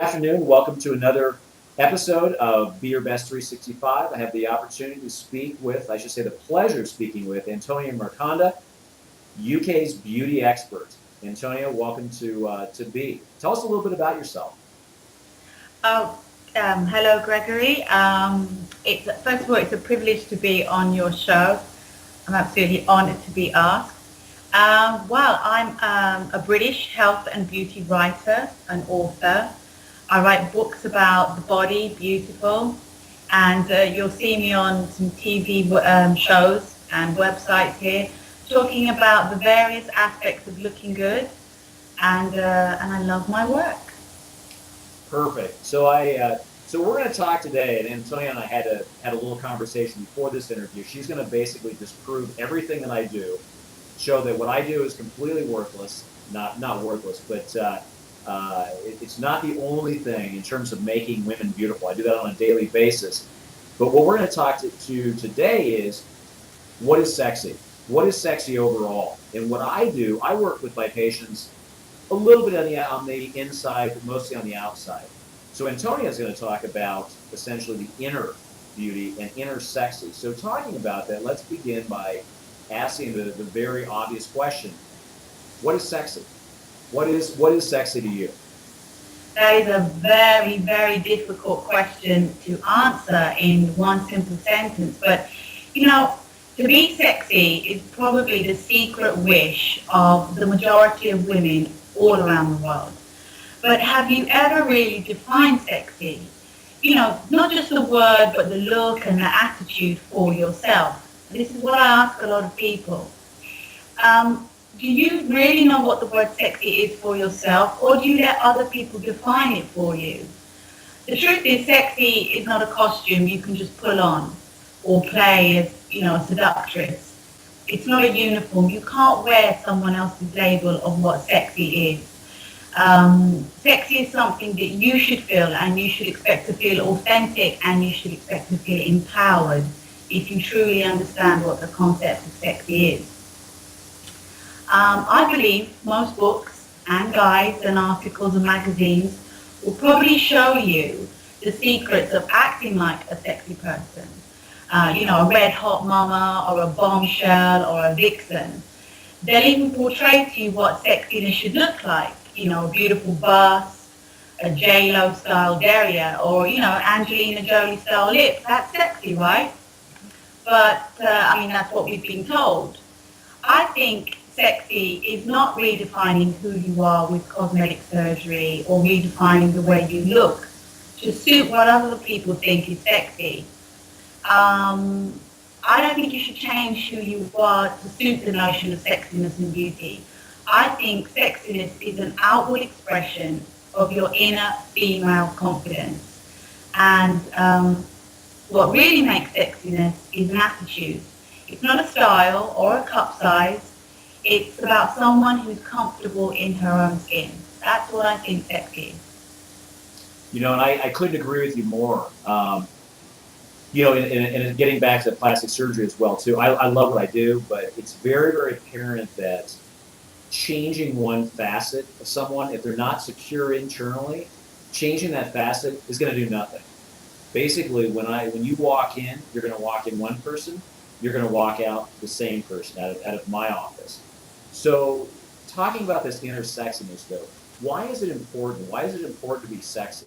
afternoon. Welcome to another episode of Be Your Best 365. I have the opportunity to speak with, I should say, the pleasure of speaking with Antonia Miraconda, UK's beauty expert. Antonia, welcome to Be. Tell us a little bit about yourself. Oh, hello, Gregory. It's first of all, it's a privilege to be on your show. I'm absolutely honoured to be asked. Well, I'm a British health and beauty writer and author. I write books about the body, beautiful, and you'll see me on some TV shows and websites here, talking about the various aspects of looking good, and I love my work. Perfect. So we're going to talk today, and Antonia and I had a little conversation before this interview. She's going to basically disprove everything that I do, show that what I do is completely worthless, not worthless, but it's not the only thing in terms of making women beautiful. I do that on a daily basis. But what we're going to talk to today is what is sexy? What is sexy overall? And what I do, I work with my patients a little bit on the inside, but mostly on the outside. So Antonia is going to talk about essentially the inner beauty and inner sexy. So talking about that, let's begin by asking the very obvious question: what is sexy? What is sexy to you? That is a very, very difficult question to answer in one simple sentence. But, you know, to be sexy is probably the secret wish of the majority of women all around the world. But have you ever really defined sexy? You know, not just the word, but the look and the attitude for yourself. This is what I ask a lot of people. Do you really know what the word sexy is for yourself, or do you let other people define it for you? The truth is, sexy is not a costume you can just pull on or play as, a seductress. It's not a uniform. You can't wear someone else's label of what sexy is. Sexy is something that you should feel, and you should expect to feel authentic, and you should expect to feel empowered if you truly understand what the concept of sexy is. I believe most books and guides and articles and magazines will probably show you the secrets of acting like a sexy person. A red hot mama or a bombshell or a vixen. They'll even portray to you what sexiness should look like. A beautiful bust, a J-Lo style derriere, or, Angelina Jolie style lips. That's sexy, right? But, that's what we've been told. I think sexy is not redefining who you are with cosmetic surgery or redefining the way you look to suit what other people think is sexy. I don't think you should change who you are to suit the notion of sexiness and beauty. I think sexiness is an outward expression of your inner female confidence. And what really makes sexiness is an attitude. It's not a style or a cup size. It's about someone who's comfortable in her own skin. That's what I think sexy is. And I couldn't agree with you more. And getting back to the plastic surgery as well too. I love what I do, but it's very, very apparent that changing one facet of someone, if they're not secure internally, changing that facet is going to do nothing. Basically, when you walk in, you're going to walk in one person, you're going to walk out the same person out of my office. So, talking about this inner sexiness, though, why is it important? Why is it important to be sexy?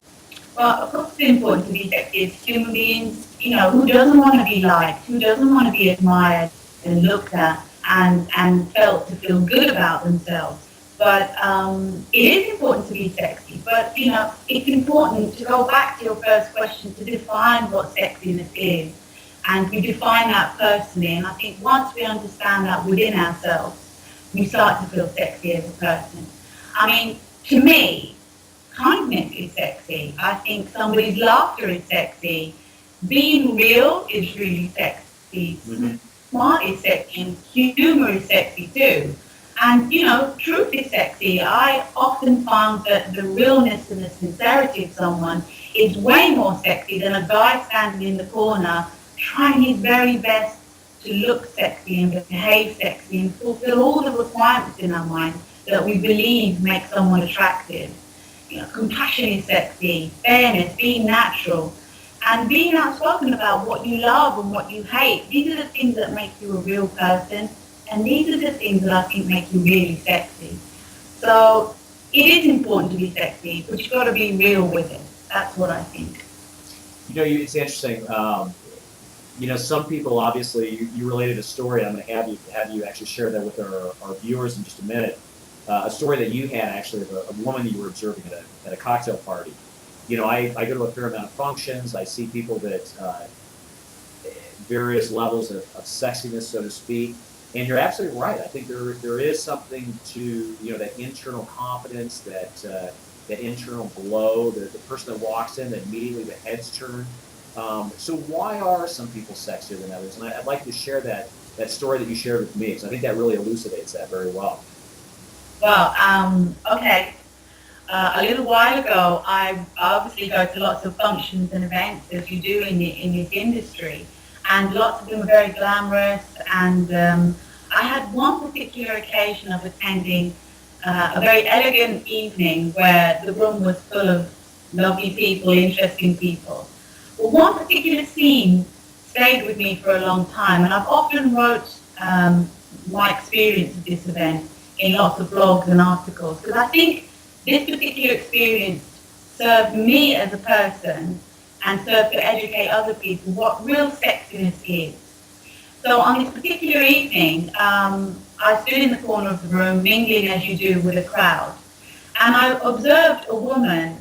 Well, of course it's important to be sexy. As human beings, who doesn't want to be liked? Who doesn't want to be admired and looked at and felt to feel good about themselves? But it is important to be sexy. But, it's important to go back to your first question to define what sexiness is. And we define that personally. And I think once we understand that within ourselves, we start to feel sexy as a person. I mean, to me, kindness is sexy. I think somebody's laughter is sexy. Being real is really sexy. Mm-hmm. Smart is sexy. And humor is sexy too. And, truth is sexy. I often found that the realness and the sincerity of someone is way more sexy than a guy standing in the corner trying his very best to look sexy and behave sexy and fulfill all the requirements in our mind that we believe make someone attractive. compassion is sexy, fairness, being natural, and being outspoken about what you love and what you hate. These are the things that make you a real person, and these are the things that I think make you really sexy. So it is important to be sexy, but you've got to be real with it. That's what I think. It's interesting. Some people, obviously, you related a story. I'm going to have you actually share that with our viewers in just a minute. A story that you had actually of a woman you were observing at a cocktail party. I go to a fair amount of functions. I see people that various levels of sexiness, so to speak. And you're absolutely right. I think there is something to that internal confidence, that internal glow, the person that walks in, that immediately the heads turn. So why are some people sexier than others? And I'd like to share that story that you shared with me, because I think that really elucidates that very well. Well, okay. A little while ago, I obviously go to lots of functions and events, as you do in this industry, and lots of them are very glamorous. And I had one particular occasion of attending a very elegant evening where the room was full of lovely people, interesting people. Well, one particular scene stayed with me for a long time, and I've often wrote my experience of this event in lots of blogs and articles, because I think this particular experience served me as a person and served to educate other people what real sexiness is. So on this particular evening, I stood in the corner of the room, mingling as you do with a crowd, and I observed a woman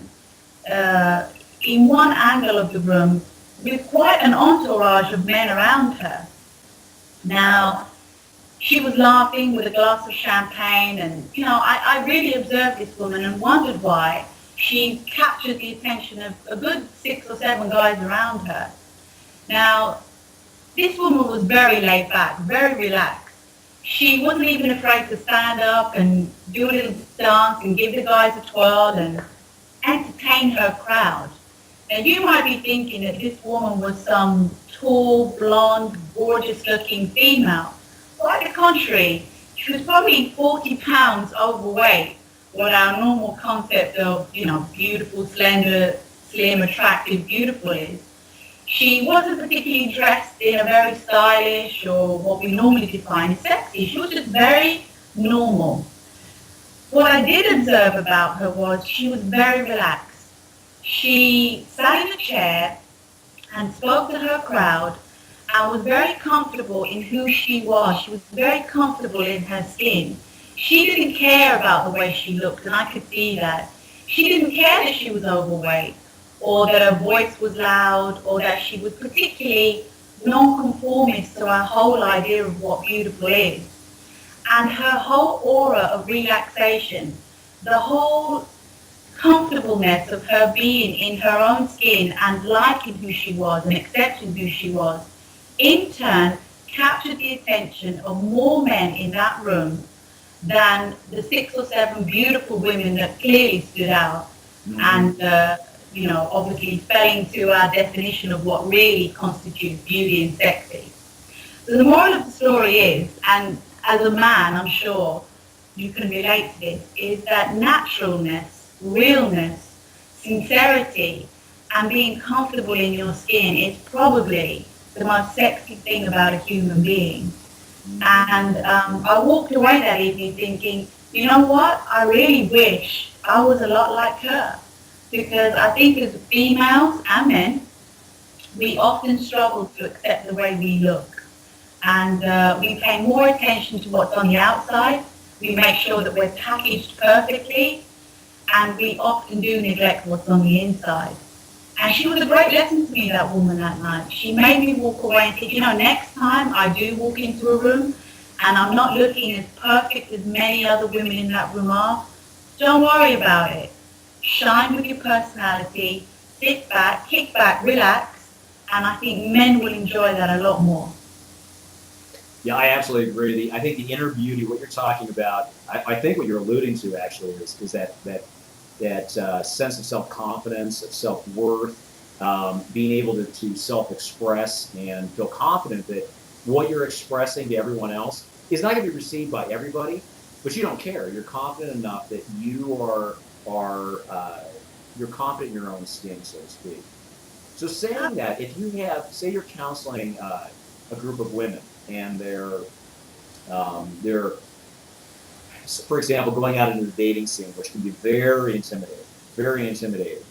in one angle of the room with quite an entourage of men around her. Now, she was laughing with a glass of champagne, and I really observed this woman and wondered why she captured the attention of a good 6 or 7 guys around her. Now, this woman was very laid back, very relaxed. She wasn't even afraid to stand up and do a little dance and give the guys a twirl and entertain her crowd. Now, you might be thinking that this woman was some tall, blonde, gorgeous-looking female. Quite the contrary, she was probably 40 pounds overweight, what our normal concept of, beautiful, slender, slim, attractive, beautiful is. She wasn't particularly dressed in a very stylish or what we normally define as sexy. She was just very normal. What I did observe about her was she was very relaxed. She sat in a chair and spoke to her crowd and was very comfortable in who she was. She was very comfortable in her skin. She didn't care about the way she looked, and I could see that. She didn't care that she was overweight, or that her voice was loud, or that she was particularly non-conformist to our whole idea of what beautiful is. And her whole aura of relaxation, the whole comfortableness of her being in her own skin and liking who she was and accepting who she was, in turn captured the attention of more men in that room than the 6 or 7 beautiful women that clearly stood out and obviously fell into our definition of what really constitutes beauty and sexy. So the moral of the story is, and as a man I'm sure you can relate to this, is that naturalness, realness, sincerity, and being comfortable in your skin is probably the most sexy thing about a human being. And I walked away that evening thinking, you know what, I really wish I was a lot like her. Because I think as females and men, we often struggle to accept the way we look. And we pay more attention to what's on the outside. We make sure that we're packaged perfectly. And we often do neglect what's on the inside. And she was a great lesson to me, that woman, that night. She made me walk away and think, next time I do walk into a room and I'm not looking as perfect as many other women in that room are, don't worry about it. Shine with your personality, sit back, kick back, relax, and I think men will enjoy that a lot more. Yeah, I absolutely agree. I think the inner beauty, what you're talking about, I think what you're alluding to actually is that sense of self-confidence, of self-worth, being able to self-express and feel confident that what you're expressing to everyone else is not going to be received by everybody, but you don't care. You're confident enough that you are are you're confident in your own skin, so to speak. So saying that, if you have, say, you're counseling a group of women, and they're, for example, going out into the dating scene, which can be very intimidating, very intimidating.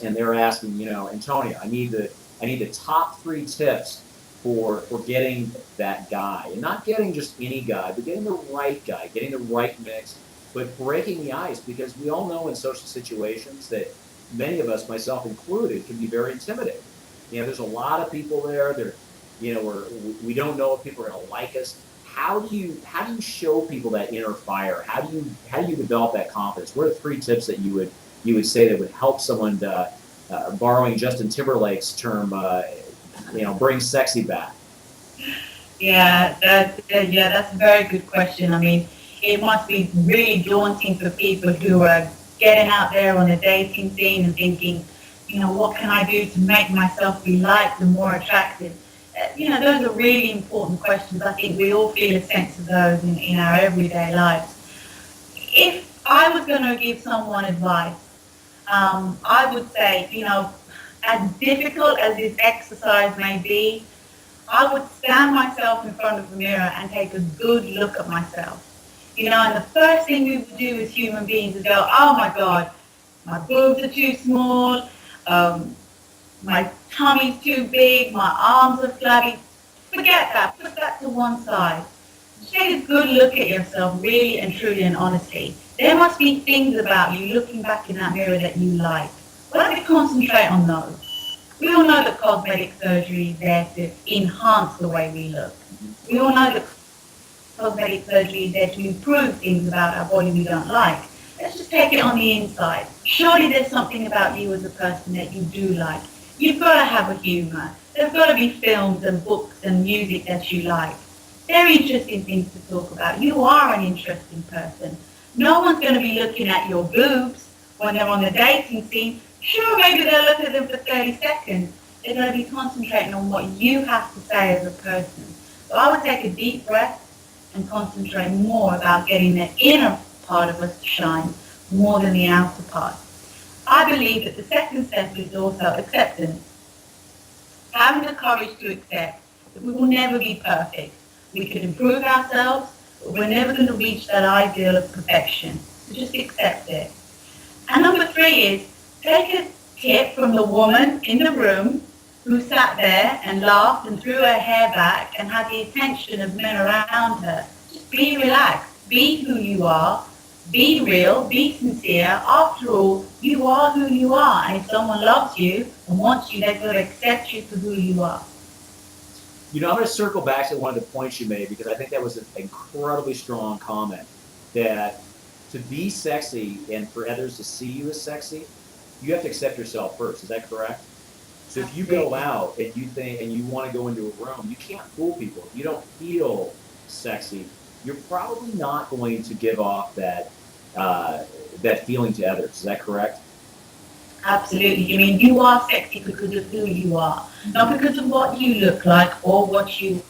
And they're asking, Antonia, I need the top 3 tips for getting that guy, and not getting just any guy, but getting the right guy, getting the right mix, but breaking the ice, because we all know in social situations that many of us, myself included, can be very intimidating. There's a lot of people there. We don't know if people are going to like us. How do you show people that inner fire? How do you develop that confidence? What are 3 tips that you would say that would help someone to, borrowing Justin Timberlake's term, bring sexy back? Yeah, that's a very good question. I mean, it must be really daunting for people who are getting out there on the dating scene and thinking, what can I do to make myself be liked and more attractive? Those are really important questions. I think we all feel a sense of those in our everyday lives. If I was going to give someone advice, I would say, as difficult as this exercise may be, I would stand myself in front of the mirror and take a good look at myself. And the first thing we would do as human beings is go, oh my God, my boobs are too small, my tummy's too big, my arms are flabby. Forget that, put that to one side. Just take a good look at yourself, really and truly and honestly. There must be things about you looking back in that mirror that you like. Why don't we concentrate on those? We all know that cosmetic surgery is there to enhance the way we look. We all know that cosmetic surgery is there to improve things about our body we don't like. Let's just take it on the inside. Surely there's something about you as a person that you do like. You've got to have a humour. There's got to be films and books and music that you like. They're interesting things to talk about. You are an interesting person. No one's going to be looking at your boobs when they're on the dating scene. Sure, maybe they'll look at them for 30 seconds. They're going to be concentrating on what you have to say as a person. So I would take a deep breath and concentrate more about getting the inner part of us to shine more than the outer part. I believe that the second step is also acceptance. Having the courage to accept that we will never be perfect. We can improve ourselves, but we're never going to reach that ideal of perfection. So just accept it. And number 3 is take a tip from the woman in the room who sat there and laughed and threw her hair back and had the attention of men around her. Just be relaxed. Be who you are. Be real. Be sincere. After all, you are who you are. And if someone loves you and wants you, they've got to accept you for who you are. I'm going to circle back to one of the points you made, because I think that was an incredibly strong comment, that to be sexy and for others to see you as sexy, you have to accept yourself first. Is that correct? So if you go out and you think and you want to go into a room, you can't fool people. If you don't feel sexy, you're probably not going to give off that feeling to others. Is that correct? Absolutely. I mean, you are sexy because of who you are, not because of what you look like or what you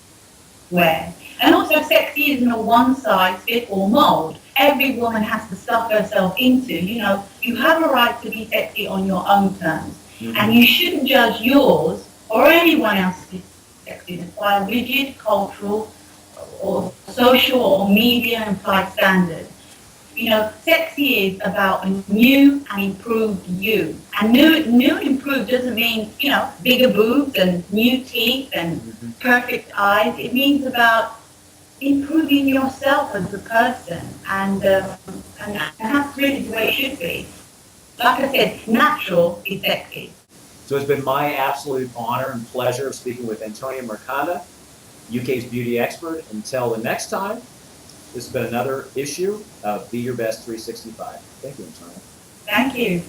wear. And also, sexy isn't a one-size-fits-all mold. Every woman has to stuff herself into. You have a right to be sexy on your own terms. Mm-hmm. And you shouldn't judge yours or anyone else's sexiness by a rigid cultural or social or media implied standards. Sexy is about a new and improved you. And new and improved doesn't mean, bigger boobs and new teeth and perfect eyes. It means about improving yourself as a person. And that's really the way it should be. Like I said, natural is sexy. So it's been my absolute honor and pleasure of speaking with Antonia Miraconda, UK's beauty expert. Until the next time, this has been another issue of Be Your Best 365. Thank you, Antonia. Thank you.